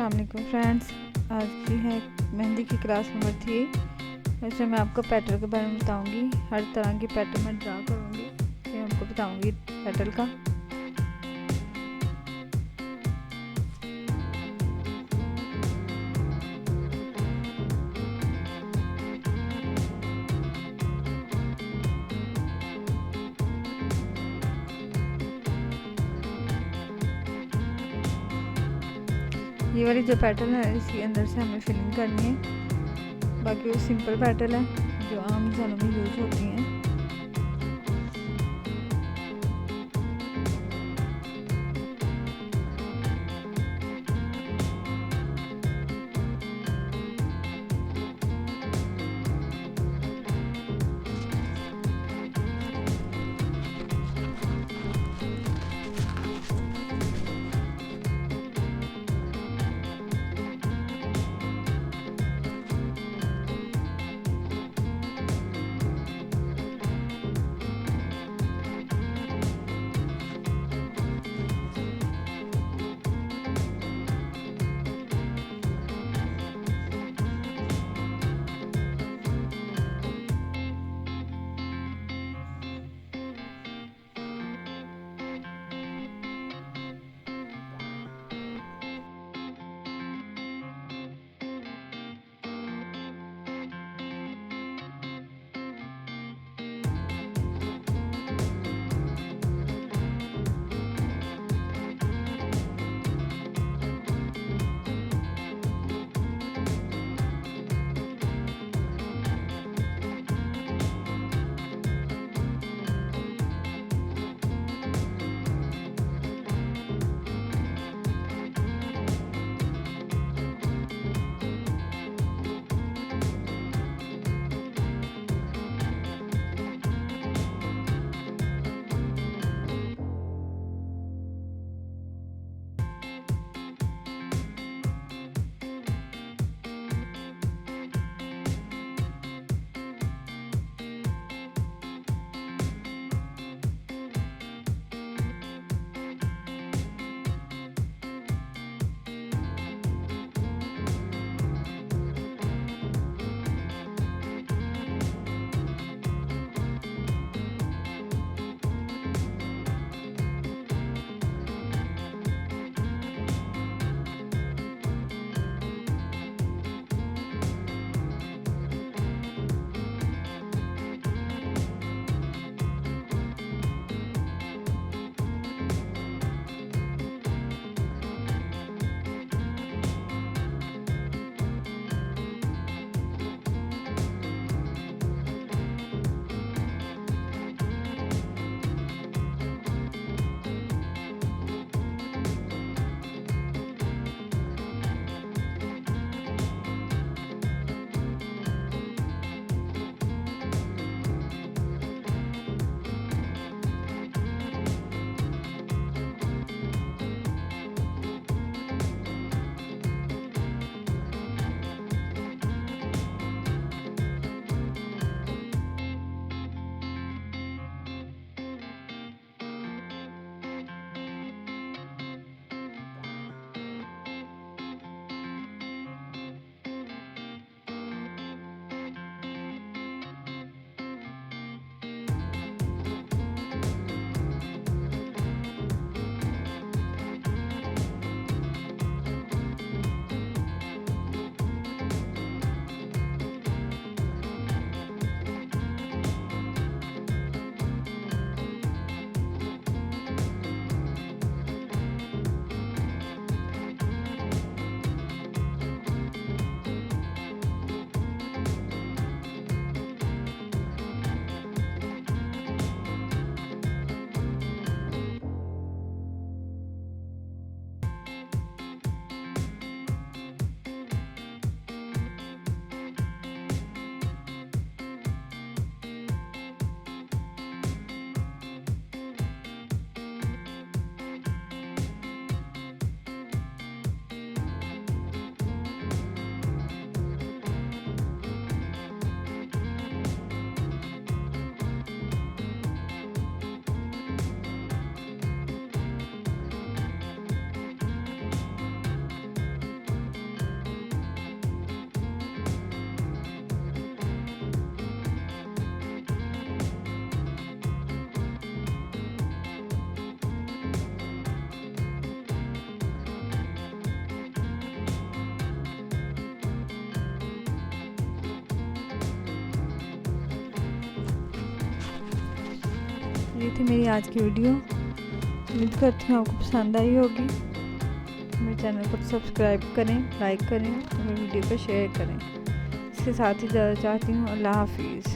अस्सलाम वालेकुम फ्रेंड्स। आज की है मेहंदी की क्लास नंबर 3। इसमें मैं आपको पैटर्न के बारे में बताऊंगी। हर तरह की पैटर्न मैं ड्रा करूंगी, फिर आपको बताऊंगी पैटर्न का। ये वाली जो पैटर्न है इसके अंदर से हमें फिलिंग करनी है। बाकी वो सिंपल पैटर्न है जो आम इंसानों में यूज होती हैं। ये थी मेरी आज की वीडियो। उम्मीद करती हूँ आपको पसंद आई होगी। मेरे चैनल को सब्सक्राइब करें, लाइक करें और मेरे वीडियो को शेयर करें। इसके साथ ही ज़्यादा चाहती हूँ। अल्लाह हाफिज़।